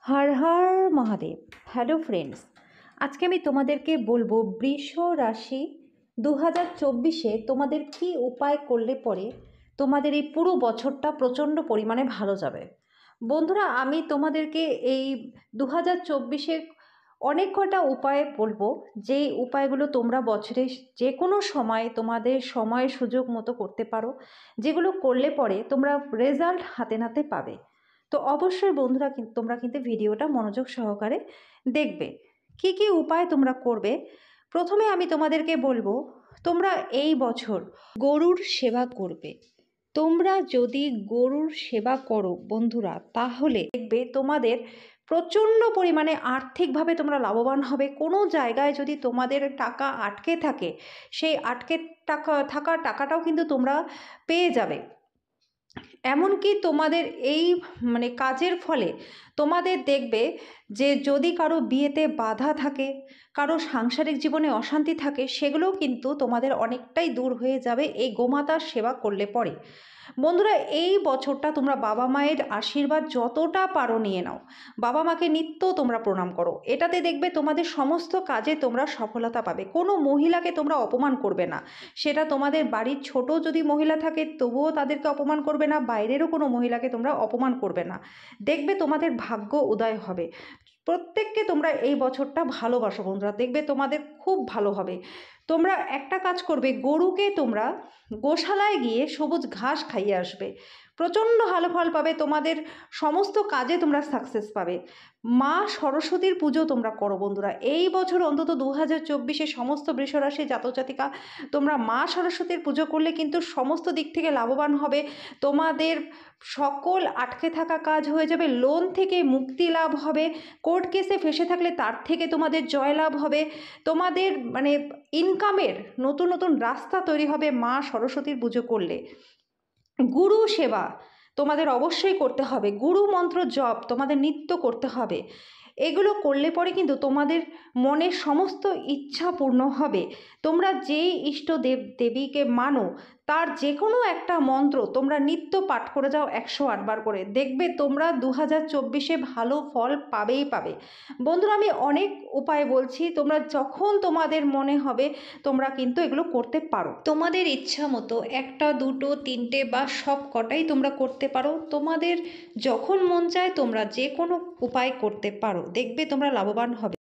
Har Har Mahadev. Hello friends, আজকে আমি তোমাদেরকে বলবো বৃষ রাশি 2024-এ তোমাদের কি উপায় করলে পরে তোমাদের এই পুরো বছরটা প্রচণ্ড পরিমাণে ভালো যাবে। বন্ধুরা, আমি তোমাদেরকে এই 2024-এ অনেক কটা উপায় বলবো, যেই উপায়গুলো তোমরা বছরে যে কোনো সময় তোমাদের সময় সুযোগ মতো করতে পারো, যেগুলো করলে পরে তোমরা রেজাল্ট হাতে নাতে পাবে। তো অবশ্যই বন্ধুরা তোমরা কিন্তু ভিডিওটা মনোযোগ সহকারে দেখবে। কি কি উপায় তোমরা করবে, প্রথমে আমি তোমাদেরকে বলবো, তোমরা এই বছর গরুর সেবা করবে। তোমরা যদি গরুর সেবা করো বন্ধুরা, তাহলে দেখবে তোমাদের প্রচণ্ড পরিমাণে আর্থিকভাবে তোমরা লাভবান হবে। কোনো জায়গায় যদি তোমাদের টাকা আটকে থাকে, সেই আটকে থাকা টাকাটাও কিন্তু তোমরা পেয়ে যাবে। এমনকি তোমাদের এই কাজের ফলে তোমাদের দেখবে যে যদি কারো বিয়েতে বাধা থাকে, কারো সাংসারিক জীবনে অশান্তি থাকে, সেগুলোও কিন্তু তোমাদের অনেকটাই দূর হয়ে যাবে এই গোমাতার সেবা করলে পরে। বন্ধুরা, এই বছরটা তোমরা বাবা মায়ের আশীর্বাদ যতটা পারো নিয়ে নাও। বাবা মাকে নিত্য তোমরা প্রণাম করো, এটাতে দেখবে তোমাদের সমস্ত কাজে তোমরা সফলতা পাবে। কোনো মহিলাকে তোমরা অপমান করবে না, সেটা তোমাদের বাড়ির ছোট যদি মহিলা থাকে তবুও তাদেরকে অপমান করবে না, বাইরেরও কোনো মহিলাকে তোমরা অপমান করবে না। দেখবে তোমাদের ভাগ্য উদয় হবে। প্রত্যেককে তোমরা এই বছরটা ভালোবাসো বন্ধুরা, দেখবে তোমাদের খুব ভালো হবে। তোমরা একটা কাজ করবে, গরুকে তোমরা গোশালায় গিয়ে সবুজ ঘাস খাইয়ে আসবে, প্রচণ্ড ভালো ফল পাবে। তোমাদের সমস্ত কাজে তোমরা সাকসেস পাবে। মা সরস্বতীর পুজো তোমরা করো বন্ধুরা। এই বছর অন্তত 2024-এ সমস্ত বৃষরাশি জাতক জাতিকা তোমরা মা সরস্বতীর পুজো করলে কিন্তু সমস্ত দিক থেকে লাভবান হবে। তোমাদের সকল আটকে থাকা কাজ হয়ে যাবে, লোন থেকে মুক্তি লাভ হবে, কোর্ট কেসে ফেসে থাকলে তার থেকে তোমাদের জয় লাভ হবে। তোমাদের ইনকামের নতুন নতুন রাস্তা তৈরি হবে মা সরস্বতীর পুজো করলে। গুরু সেবা তোমাদের অবশ্যই করতে হবে, গুরু মন্ত্র জপ তোমাদের নিত্য করতে হবে। এগুলো করলে পরে কিন্তু তোমাদের মনের সমস্ত ইচ্ছা পূর্ণ হবে। তোমরা যেই ইষ্ট দেবীকে মানো, তার যে কোনো একটা মন্ত্র তোমরা নিত্য পাঠ করে যাও 108 বার করে, দেখবে তোমরা 2024-এ ভালো ফল পাবেই পাবে। বন্ধুরা, আমি অনেক উপায় বলছি, তোমরা যখন তোমাদের মনে হবে তোমরা কিন্তু এগুলো করতে পারো। তোমাদের ইচ্ছা মতো একটা দুটো তিনটে বা সব কটাই তোমরা করতে পারো। তোমাদের যখন মন চায় তোমরা যে কোনো উপায় করতে পারো, দেখবে তোমরা লাভবান হবে।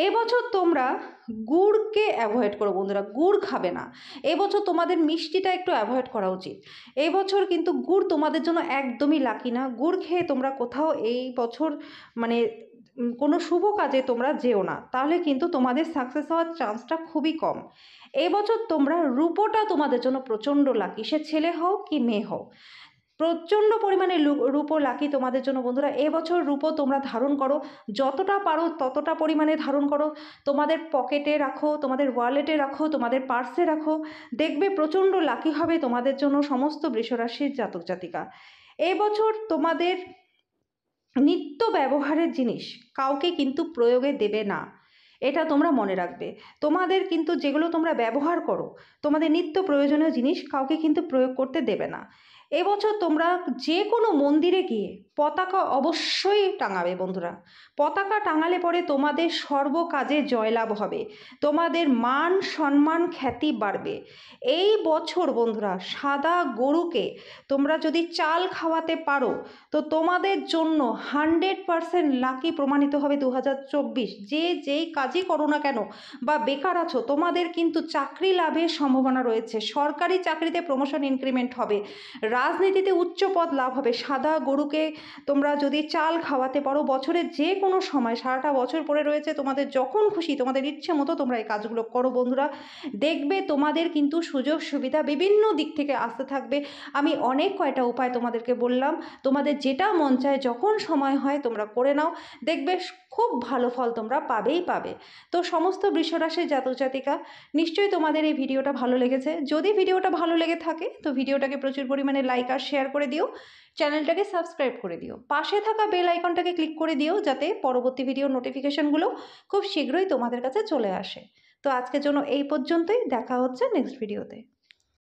এবছর তোমরা গুড়কে অ্যাভয়েড করো বন্ধুরা, গুড় খাবে না। এবছর তোমাদের মিষ্টিটা একটু অ্যাভয়েড করা উচিত। এবছর কিন্তু গুড় তোমাদের জন্য একদমই লাকি না। গুড় খেয়ে তোমরা কোথাও এই বছর কোনো শুভ কাজে তোমরা যেও না, তাহলে কিন্তু তোমাদের সাকসেস হওয়ার চান্সটা খুবই কম। এবছর তোমরা রূপোটা তোমাদের জন্য প্রচণ্ড লাকি, সে ছেলে হও কি মেয়ে হও, প্রচণ্ড পরিমাণে রূপো লাকি তোমাদের জন্য বন্ধুরা। এবছর রূপো তোমরা ধারণ করো, যতটা পারো ততটা পরিমাণে ধারণ করো। তোমাদের পকেটে রাখো, তোমাদের ওয়ালেটে রাখো, তোমাদের পার্সে রাখো, দেখবে প্রচণ্ড লাকি হবে তোমাদের জন্য সমস্ত বৃষরাশির জাতক জাতিকা। এবছর তোমাদের নিত্য ব্যবহারের জিনিস কাউকে কিন্তু প্রয়োগে দেবে না, এটা তোমরা মনে রাখবে। তোমাদের কিন্তু যেগুলো তোমরা ব্যবহার করো, তোমাদের নিত্য প্রয়োজনীয় জিনিস কাউকে কিন্তু প্রয়োগ করতে দেবে না। এবছর তোমরা যে কোনো মন্দিরে গিয়ে পতাকা অবশ্যই টাঙাবে বন্ধুরা। পতাকা টাঙালে পরে তোমাদের সর্ব কাজে জয়লাভ হবে, তোমাদের মান সম্মান খ্যাতি বাড়বে। এই বছর বন্ধুরা সাদা গরুকে তোমরা যদি চাল খাওয়াতে পারো, তো তোমাদের জন্য 100% লাকি প্রমাণিত হবে 2024। যেই কাজই করো না কেন বা বেকার আছো, তোমাদের কিন্তু চাকরি লাভের সম্ভাবনা রয়েছে। সরকারি চাকরিতে প্রমোশন ইনক্রিমেন্ট হবে, রাজনীতিতে উচ্চ পদ লাভ হবে। সাদা গরুকে তোমরা যদি চাল খাওয়াতে পারো বছরের যে কোনো সময়, সারাটা বছর পড়ে রয়েছে, তোমাদের যখন খুশি তোমাদের ইচ্ছে মতো তোমরা এই কাজগুলো করো বন্ধুরা, দেখবে তোমাদের কিন্তু সুযোগ সুবিধা বিভিন্ন দিক থেকে আসতে থাকবে। আমি অনেক কয়টা উপায় তোমাদেরকে বললাম, তোমাদের যেটা মন চায় যখন সময় হয় তোমরা করে নাও, দেখবে খুব ভালো ফল তোমরা পাবেই পাবে। তো সমস্ত বৃষরাশির জাতক জাতিকা, নিশ্চয়ই তোমাদের এই ভিডিওটা ভালো লেগেছে। যদি ভিডিওটা ভালো লেগে থাকে তো ভিডিওটাকে প্রচুর পরিমাণে লাইক আর শেয়ার করে দিও, চ্যানেলটাকে সাবস্ক্রাইব করে দিও, পাশে থাকা বেল আইকনটাকে ক্লিক করে দিও, যাতে পরবর্তী ভিডিওর নোটিফিকেশনগুলো খুব শীঘ্রই তোমাদের কাছে চলে আসে। তো আজকের জন্য এই পর্যন্তই, দেখা হচ্ছে নেক্সট ভিডিওতে।